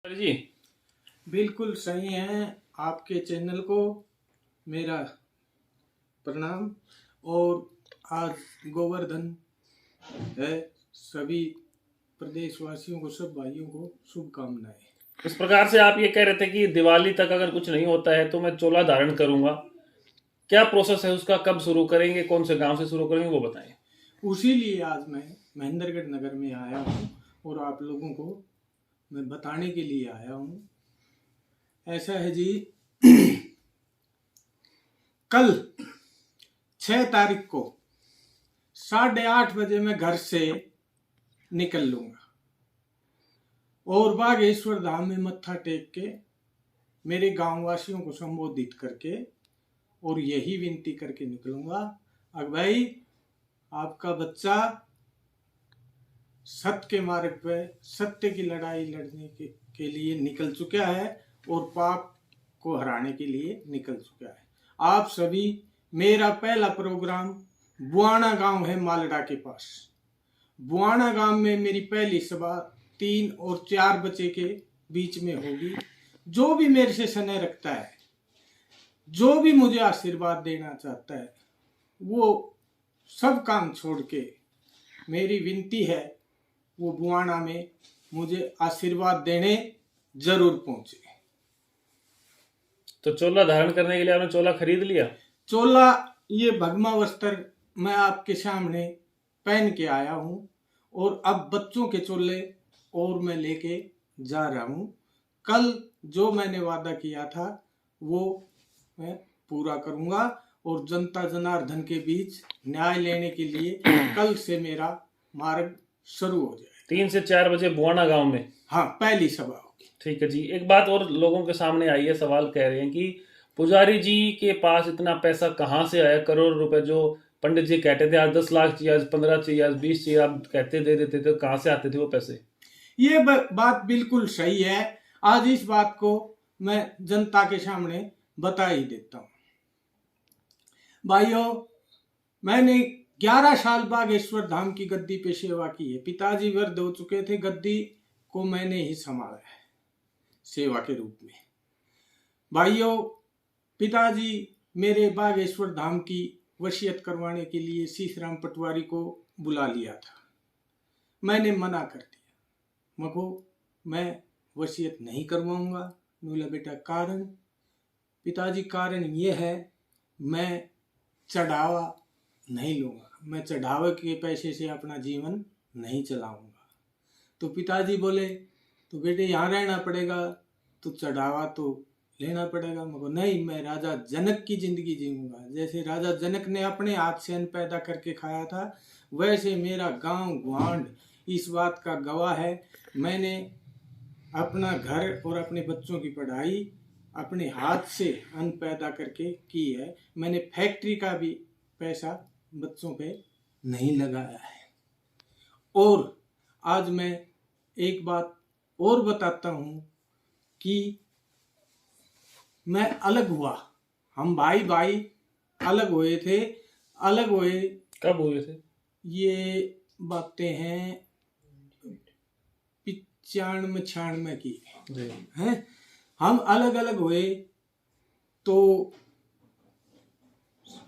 जी बिल्कुल सही है। आपके चैनल को मेरा प्रणाम। और आज गोवर्धन है। सभी प्रदेशवासियों को, सब भाइयों को शुभकामनाएं। इस प्रकार से आप ये कह रहे थे कि दिवाली तक अगर कुछ नहीं होता है तो मैं चोला धारण करूंगा। क्या प्रोसेस है उसका, कब शुरू करेंगे, कौन से गांव से शुरू करेंगे, वो बताएं। उसी लिए आज मैं महेंद्रगढ़ नगर में आया हूँ और आप लोगों को मैं बताने के लिए आया हूँ। ऐसा है जी, कल 6 तारीख को 8:30 बजे मैं घर से निकल लूंगा और बागेश्वर धाम में मत्था टेक के मेरे गांव वासियों को संबोधित करके और यही विनती करके निकलूंगा, अगर भाई आपका बच्चा सत्य के मार्ग पे सत्य की लड़ाई लड़ने के लिए निकल चुका है और पाप को हराने के लिए निकल चुका है। आप सभी, मेरा पहला प्रोग्राम बुआना गांव है, मालड़ा के पास। बुआना गांव में मेरी पहली सभा 3 और 4 बजे के बीच में होगी। जो भी मेरे से स्नेह रखता है, जो भी मुझे आशीर्वाद देना चाहता है, वो सब काम छोड़ के, मेरी विनती है, वो बुआना में मुझे आशीर्वाद देने जरूर पहुंचे। तो चोला धारण करने के लिए आपने चोला खरीद लिया? चोला, ये भगमा वस्त्र मैं आपके सामने पहन के आया हूं और अब बच्चों के चोले और मैं लेके जा रहा हूं। कल जो मैंने वादा किया था वो मैं पूरा करूंगा और जनता जनार्दन के बीच न्याय लेने के लिए कल से मेरा मार्ग शुरू हो जाए। 3 से 4 बजे बुआना गांव में? हाँ, पहली सभा होगी। ठीक है जी। एक बात और लोगों के सामने आई है, सवाल कह रहे हैं कि पुजारी जी के पास इतना पैसा कहाँ से आया, करोड़ रुपए जो पंडित जी कहते थे आज 10 लाख चाहिए, आज 15 चाहिए, आज 20 चाहिए, आप कहते दे देते थे, कहाँ से आते थे वो पैसे? ये बात बिल्कुल सही है। आज इस बात को मैं जनता के सामने बता ही देता हूँ। भाइयों, मैंने 11 साल बागेश्वर धाम की गद्दी पे सेवा की है। पिताजी वृद्ध हो चुके थे, गद्दी को मैंने ही संभाला है सेवा के रूप में। भाइयों, पिताजी मेरे बागेश्वर धाम की वसीयत करवाने के लिए शीशराम पटवारी को बुला लिया था। मैंने मना कर दिया, मको मैं वसीयत नहीं करवाऊंगा। बोला बेटा कारण? पिताजी कारण ये है, मैं चढ़ावा नहीं लूंगा, मैं चढ़ावे के पैसे से अपना जीवन नहीं चलाऊंगा। तो पिताजी बोले तो बेटे यहाँ रहना पड़ेगा, तो चढ़ावा तो लेना पड़ेगा। मगर नहीं, मैं राजा जनक की जिंदगी जीऊंगा। जैसे राजा जनक ने अपने हाथ से अन्न पैदा करके खाया था, वैसे मेरा गांव गुआंढ इस बात का गवाह है। मैंने अपना घर और अपने बच्चों की पढ़ाई अपने हाथ से अन्न पैदा करके की है। मैंने फैक्ट्री का भी पैसा बच्चों पे नहीं लगाया है। और आज मैं एक बात और बताता हूँ कि मैं अलग हुआ, हम भाई भाई अलग हुए थे। अलग हुए कब हुए थे? ये बातें हैं 95-96 की हैं। हम अलग अलग हुए तो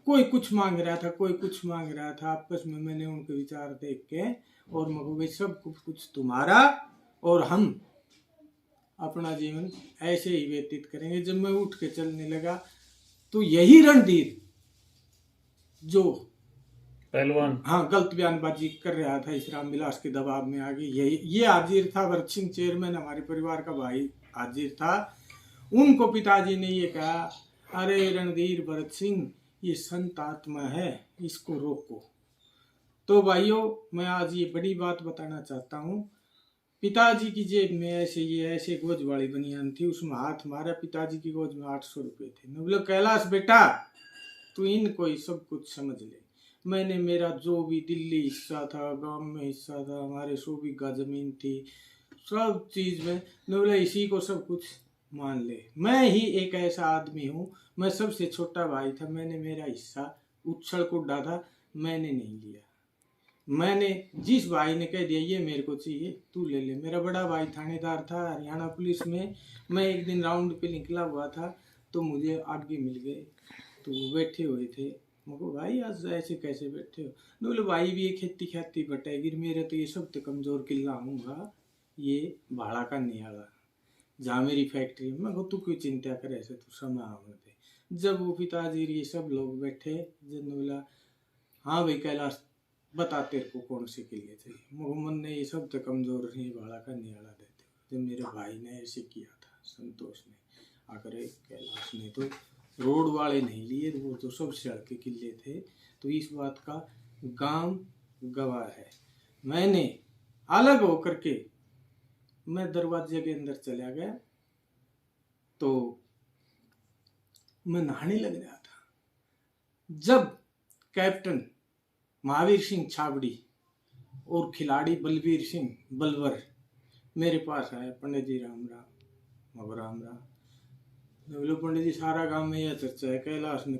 कोई कुछ मांग रहा था, कोई कुछ मांग रहा था। आपस में मैंने उनके विचार देख के और मगो भाई सब कुछ तुम्हारा और हम अपना जीवन ऐसे ही व्यतीत करेंगे। जब मैं उठ के चलने लगा तो यही रणधीर जो पहलवान, हाँ, गलत बयानबाजी कर रहा था, इस रामविलास के दबाव में आ गई। ये हाजिर था, भरत सिंह चेयरमैन हमारे परिवार का भाई हाजिर था। उनको पिताजी ने ये कहा, अरे रणधीर भरत सिंह, ये संत आत्मा है, इसको रोको। तो भाइयों, मैं आज ये बड़ी बात बताना चाहता हूँ। पिताजी की जेब में ऐसे गोज वाली बनियान थी, उसमें हाथ मारा। पिताजी की गोज में 800 रुपये थे। मैं बोला कैलाश बेटा, तू इनको ही सब कुछ समझ ले। मैंने मेरा जो भी दिल्ली हिस्सा था, गांव में हिस्सा था, हमारे 100 बीघा जमीन थी, सब चीज में बोला इसी को सब कुछ मान ले। मैं ही एक ऐसा आदमी हूँ, मैं सबसे छोटा भाई था, मैंने मेरा हिस्सा उछल कूदा था, मैंने नहीं लिया। मैंने जिस भाई ने कह दिया ये मेरे को चाहिए तू ले ले, मेरा बड़ा भाई थानेदार था हरियाणा पुलिस में, मैं एक दिन राउंड पे निकला हुआ था तो मुझे आगे मिल गए, तो वो बैठे हुए थे। मुझको भाई आज ऐसे कैसे बैठे हो? मैं बोले भाई भी ये खेती खेती बटेगी मेरे, तो ये सब तो कमजोर किला हूँगा, ये भाड़ा का नियाला जहाँ मेरी फैक्ट्री है। मैं को तू क्यों चिंता करे, ऐसे तू समय आने दे। जब वो पिताजी ये सब लोग बैठे, जब बोला हाँ भाई कैलाश बता तेरे को कौन से किले चाहिए। मोहम्मद ने ये सब तो कमजोर नहीं भाड़ा का नियाला देते। जब मेरे भाई ने ऐसे किया था, संतोष ने आकर कैलाश ने तो रोड वाले नहीं लिए, वो तो सब सड़क के किले थे। तो इस बात का गांव गवाह है। मैंने अलग होकर के मैं दरवाजे के अंदर चला गया तो मैं नहाने लग रहा था, जब कैप्टन महावीर सिंह छाबड़ी और खिलाड़ी बलबीर सिंह बलवर मेरे पास आया। पंडित जी राम राम। अब राम राम। बोलो पंडित जी सारा गांव में यह चर्चा है कैलाश ने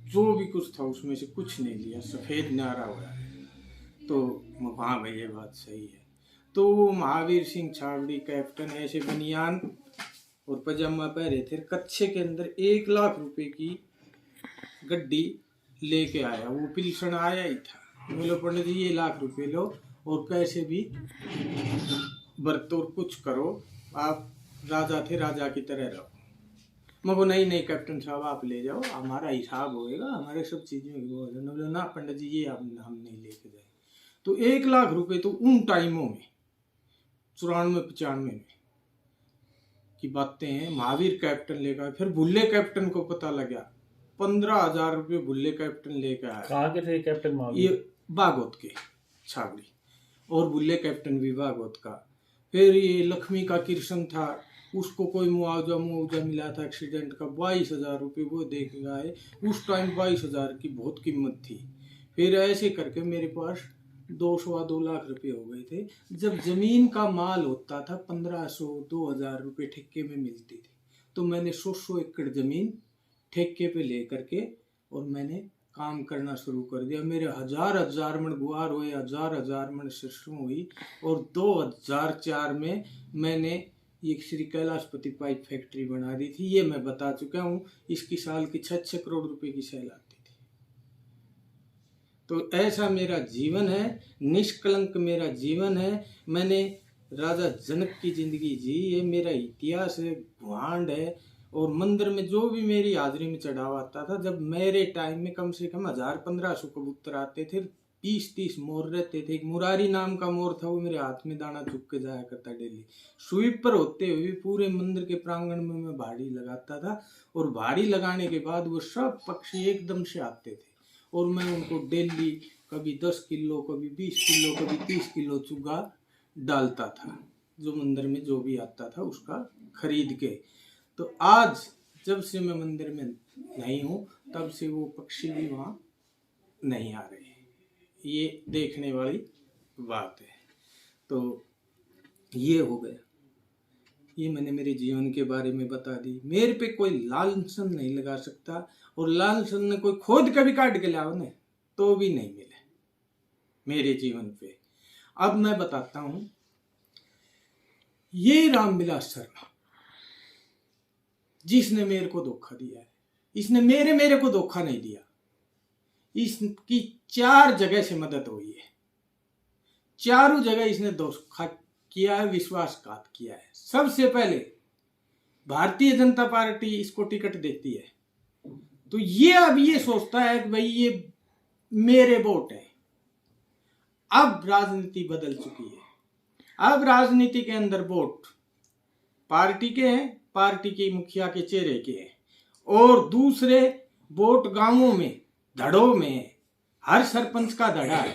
जो भी कुछ था उसमें से कुछ नहीं लिया, सफेद नारा हुआ है। तो हाँ भाई ये बात सही है। तो वो महावीर सिंह छाबड़ी कैप्टन ऐसे बनियान और पजामा पहने थे, कच्छे के अंदर 1 लाख रुपए की गड्डी लेके आया। वो पिलसन आया ही था। बोलो पंडित जी ये 1 लाख रुपए लो और कैसे भी बरतो और कुछ करो, आप राजा थे राजा की तरह रहो। मगर नहीं नहीं कैप्टन साहब आप ले जाओ, हमारा हिसाब होएगा, हमारे सब चीजें बोले ना पंडित जी ये हम नहीं लेके जाए। तो 1 लाख रुपए तो उन टाइमों में 94-95 में की बातें हैं। महावीर कैप्टन लेकर आया। फिर भुल्ले कैप्टन को पता लगा 15,000 रुपये भुल्ले कैप्टन लेकर आया। कहाँ के थे कैप्टन महावीर? ये बागोत के छाबड़ी, और बुल्ले कैप्टन भी बागोत का। फिर ये लक्ष्मी का कृष्ण था, उसको कोई मुआवजा मिला था एक्सीडेंट का 22,000 रुपये, वो दे के आए। उस टाइम 22,000 की बहुत कीमत थी। फिर ऐसे करके मेरे पास 2 लाख रुपए हो गए थे। जब जमीन का माल होता था 1,500-2,000 रुपये ठेके में मिलती थी, तो मैंने 100 एकड़ जमीन ठेके पे ले करके और मैंने काम करना शुरू कर दिया। मेरे हजार मन गुआर हुए, हजार मन सरसों हुई। और 2004 में मैंने एक श्री कैलाशपति पाइप फैक्ट्री बना दी थी। ये मैं बता चुका हूँ, इसकी साल की 6 करोड़ रुपए की सेल आती थी। तो ऐसा मेरा जीवन है, निष्कलंक मेरा जीवन है। मैंने राजा जनक की जिंदगी जी, ये मेरा इतिहास है, भांड है। और मंदिर में जो भी मेरी हाजिरी में चढ़ावा आता था, जब मेरे टाइम में कम से कम 1,000-1,500 कबूतर आते थे, 20-30 मोर रहते थे। एक मुरारी नाम का मोर था, वो मेरे हाथ में दाना चुग के जाया करता डेली। स्वीपर होते हुए पूरे मंदिर के प्रांगण में मैं भाड़ी लगाता था, और भाड़ी लगाने के बाद वो सब पक्षी एकदम से आते थे और मैं उनको डेली कभी 10 किलो, कभी 20 किलो, कभी 30 किलो चुगा डालता था, जो मंदिर में जो भी आता था उसका खरीद के। तो आज जब से मैं मंदिर में नहीं हूँ, तब से वो पक्षी भी वहाँ नहीं आ रहे। ये देखने वाली बात है। तो ये हो गया, ये मैंने मेरे जीवन के बारे में बता दी। मेरे पे कोई लालसन नहीं लगा सकता, और लालसन ने कोई खोद कभी काट के लाओ ने तो भी नहीं मिले मेरे जीवन पे। अब मैं बताता हूँ, ये रामविलास शर्मा जिसने मेरे को धोखा दिया है, इसने मेरे को धोखा नहीं दिया। इसकी 4 जगह से मदद हुई है, चारों जगह इसने धोखा किया है, विश्वासघात किया है। सबसे पहले भारतीय जनता पार्टी इसको टिकट देती है, तो ये अब ये सोचता है कि भाई ये मेरे वोट है। अब राजनीति बदल चुकी है। अब राजनीति के अंदर वोट पार्टी के हैं, पार्टी के मुखिया के चेहरे के हैं, और दूसरे वोट गांवों में, धड़ों में। हर सरपंच का धड़ा है,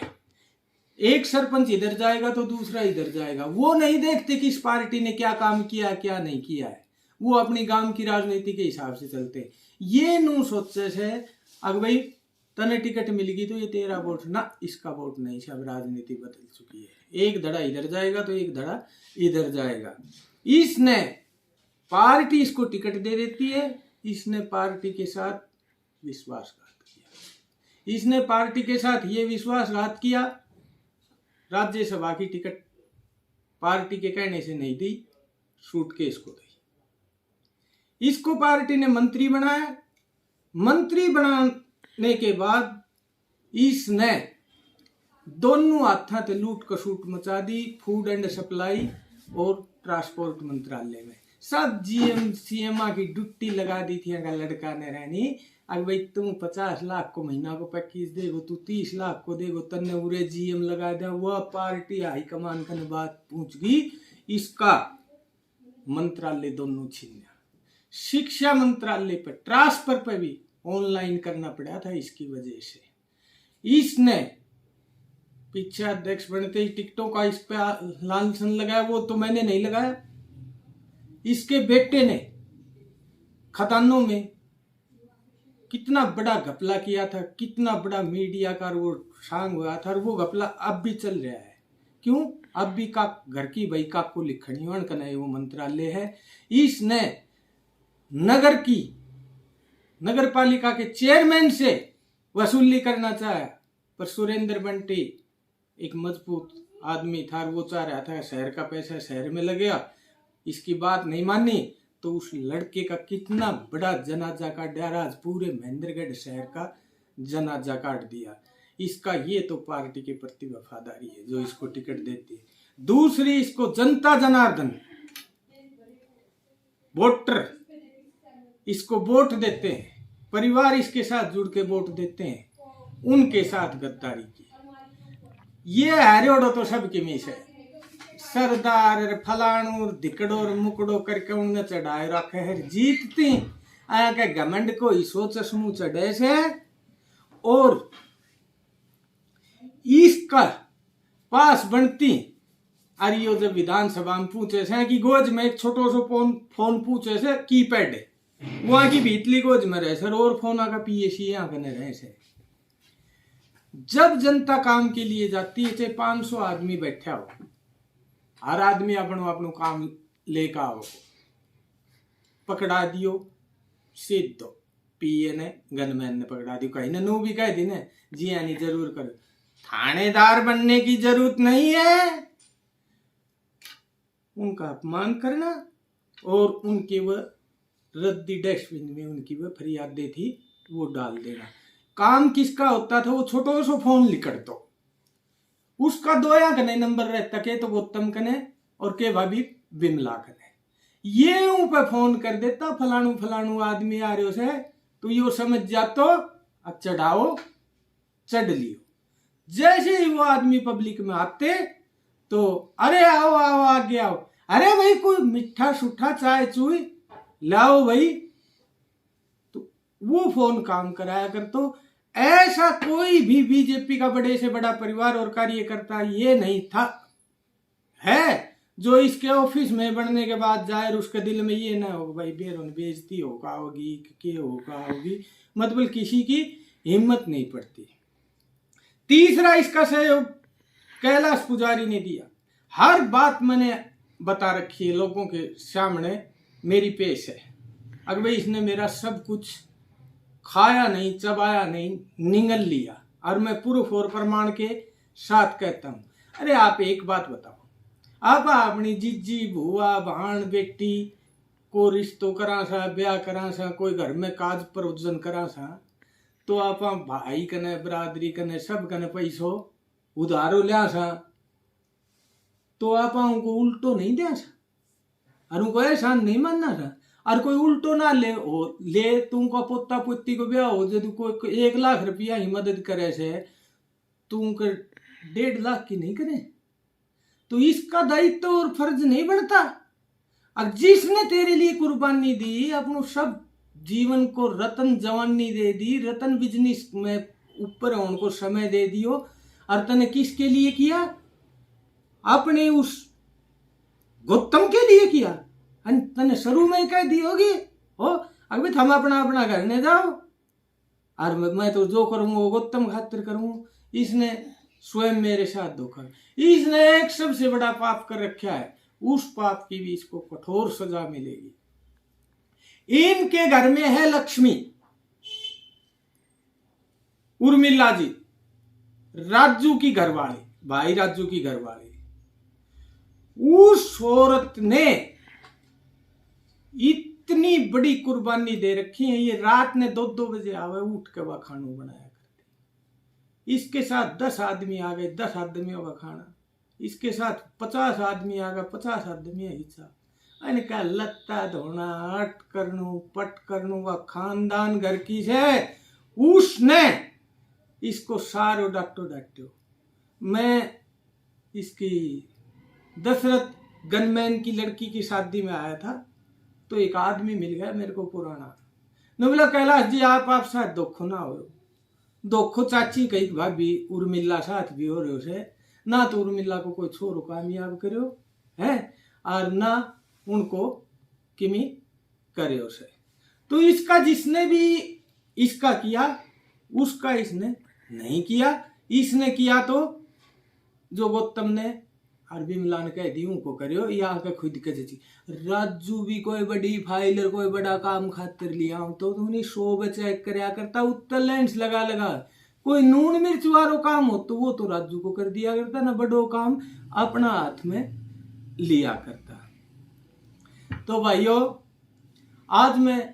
एक सरपंच इधर जाएगा तो दूसरा इधर जाएगा। वो नहीं देखते कि इस पार्टी ने क्या काम किया क्या नहीं किया है, वो अपनी गांव की राजनीति के हिसाब से चलते। ये नू सोचे से अगर भाई तने टिकट मिलेगी तो ये तेरा वोट ना, इसका वोट नहीं। सब राजनीति बदल चुकी है, एक धड़ा इधर जाएगा तो एक धड़ा इधर जाएगा। इसने पार्टी इसको टिकट दे देती है, इसने पार्टी के साथ विश्वासघात किया। इसने पार्टी के साथ ये विश्वासघात किया राज्यसभा की टिकट पार्टी के कहने से नहीं दी, सूटकेस को दी। इसको पार्टी ने मंत्री बनाया। मंत्री बनाने के बाद इसने दोनों हाथों से लूट कसूट मचा दी, फूड एंड सप्लाई और ट्रांसपोर्ट मंत्रालय में सब जीएम सीएमआ की ड्यूटी लगा दी थी। अगर लड़का ने रहनी, अगर भाई तुम 50 लाख को महीना को पैकेज देगो, तू 30 लाख को देगो, तन्ने उरे जीएम लगा दे। वह पार्टी हाईकमान का बात पूछ गई, इसका मंत्रालय दोनों छीन। शिक्षा मंत्रालय पर ट्रांसफर पर भी ऑनलाइन करना पड़ा था। इसकी वजह से इसने पीछे अध्यक्ष बनते ही टिकटों का इस पे लांछन लगाया, वो तो मैंने नहीं लगाया। इसके बेटे ने खदानों में कितना बड़ा घपला किया था, कितना बड़ा मीडिया का वो सांग हुआ था, और वो घपला अब भी चल रहा है। क्यों? अब भी का घर की भाई का को लिखनी वन का वो मंत्रालय है। इसने नगर पालिका के चेयरमैन से वसूली करना चाहा, पर सुरेंद्र बंटी एक मजबूत आदमी था, वो चाह रहा था शहर का पैसा शहर में लगेगा। इसकी बात नहीं मानी तो उस लड़के का कितना बड़ा जनाजा काट दिया, आज पूरे महेंद्रगढ़ शहर का जनाजा काट दिया। इसका ये तो पार्टी के प्रति वफादारी है जो इसको टिकट देती है। दूसरी, इसको जनता जनार्दन वोटर इसको वोट देते हैं, परिवार इसके साथ जुड़ के वोट देते हैं, उनके साथ गद्दारी की। ये हरियोड़ो तो सबके मीस है, सरदार फलाणु धिकड़ो मुकड़ो करके उन्हें चढ़ाए रखे है। जीतती आया के घमंड को ही सोच समूह चढ़े से, और इसका पास बनती अरियो जब विधानसभा में पूछे से कि गोज में एक छोटो सो फोन पूछे से कीपैड है, वहां की भीतली गोज में रहे सर, और फोन का पीएसी यहाँ करने रहे से। जब जनता काम के लिए जाती है, चाहे 500 आदमी बैठा हो, हर आदमी अपनो अपनो काम लेकर आओ, पकड़ा दियो सीधो पीए ने गनमैन ने पकड़ा दियो, कहीं नो भी कह दी ने जी यानी जरूर करो। थानेदार बनने की जरूरत नहीं है, उनका अपमान करना और उनके वह रद्दी डस्टबिन में उनकी वह फरियादें थी वो डाल देना। काम किसका होता था? वो छोटो सो फोन लिखड़ दो, उसका दोया कने नंबर रहता के तो गौतम कने और के भाभी बिमला कने, ये ऊपर फोन कर देता फलाणु फलाणु आदमी आ रहे से, तो यो समझ जातो अब चढ़ाओ चढ़ लियो। जैसे ही वो आदमी पब्लिक में आते तो अरे आओ आओ आगे आओ, अरे भाई कोई मिठा सुठा चाय चुई लाओ भाई, तो वो फोन काम कराया कर। तो ऐसा कोई भी बीजेपी का बड़े से बड़ा परिवार और कार्यकर्ता ये नहीं था है जो इसके ऑफिस में बढ़ने के बाद जाए और उसके दिल में ये ना हो भाई बेरोन बेइज्जती होगा होगी के होगा होगी, मतलब किसी की हिम्मत नहीं पड़ती। तीसरा, इसका सहयोग कैलाश पुजारी ने दिया। हर बात मैंने बता रखी है लोगों के सामने, मेरी पेश है। अगर भाई इसने मेरा सब कुछ खाया नहीं, चबाया नहीं, निगल लिया, और मैं प्रूफ और प्रमाण के साथ कहता हूं। अरे आप एक बात बताओ, आप अपनी जीजी भुआ भाण बेटी को रिश्तों करा सा, ब्याह करा सा, कोई घर में काज प्रयोजन करा सा, तो आप भाई कने बरादरी कने सब कने पैसो उधारो लिया सा, तो आप उनको उल्टो नहीं दिया सा, और उनको एहसान नहीं मानना था। और कोई उल्टो ना ले तुमको पोता पोती को ब्याह हो, यदि कोई 1 लाख रुपया ही मदद करे से, तुमको 1.5 लाख की नहीं करे, तो इसका दायित्व और फर्ज नहीं बनता। और जिसने तेरे लिए कुर्बानी दी, अपनो सब जीवन को रतन जवानी दे दी, रतन बिजनेस में ऊपर उनको समय दे दियो, और तने किसके लिए किया? अपने उस गौतम के लिए किया। तने शुरू में कह दी होगी हो अभी हम अपना अपना घर ने जाओ, और मैं तो जो करूंगा वो गौतम खातिर करूंगा। इसने स्वयं मेरे साथ धोखा, इसने एक सबसे बड़ा पाप कर रखा है, उस पाप की भी इसको कठोर सजा मिलेगी। इनके घर में है लक्ष्मी, उर्मिला जी, राजू की घरवाली, भाई राजू की घरवाली, उस औरत ने इतनी बड़ी कुर्बानी दे रखी है। ये रात ने 2-2 बजे आवे, उठ के वह खाना बनाया करती। इसके साथ 10 आदमी आ गए, 10 आदमियों का खाना। इसके साथ 50 आदमी आ गए, 50 आदमी हिस्सा। इनका लत्ता धोना, हट करनू, पट करनू, वह खानदान घर की से उसने इसको सारो डांटो। मैं इसकी दशरथ गनमैन की लड़की की शादी में आया था, तो एक आदमी मिल गया मेरे को पुराना। ने बोला कैलाश जी आप साथ दुखो ना हो। दुखो चाची कही भाभी उर्मिला साथ भी हो रहे से ना, तो उर्मिला को कोई छोरो कामयाब करो है और ना उनको किमी करे से। तो इसका जिसने भी इसका किया उसका इसने नहीं किया। इसने किया तो जो गौतम ने और विमला ने कह दी उनको करियो, या के खुद के जी राजू भी कोई बड़ी फाइल कोई बड़ा काम खातिर लिया तो उन्हें 100 चेक करया करता, उत्तर लेंस लगा कोई नून मिर्च वालो काम हो तो वो तो राजू को कर दिया करता ना, बड़ो काम अपना हाथ में लिया करता। तो भाइयों आज मैं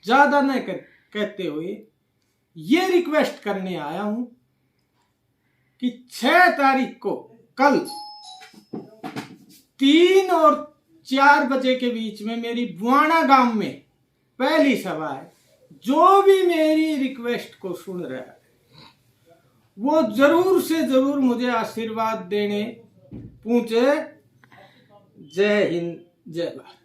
ज्यादा न कहते हुए ये रिक्वेस्ट करने आया हूं कि 6 तारीख को कल 3 और 4 बजे के बीच में मेरी बुआना गांव में पहली सभा है। जो भी मेरी रिक्वेस्ट को सुन रहा है वो जरूर से जरूर मुझे आशीर्वाद देने पहुंचे। जय हिंद, जय भारत।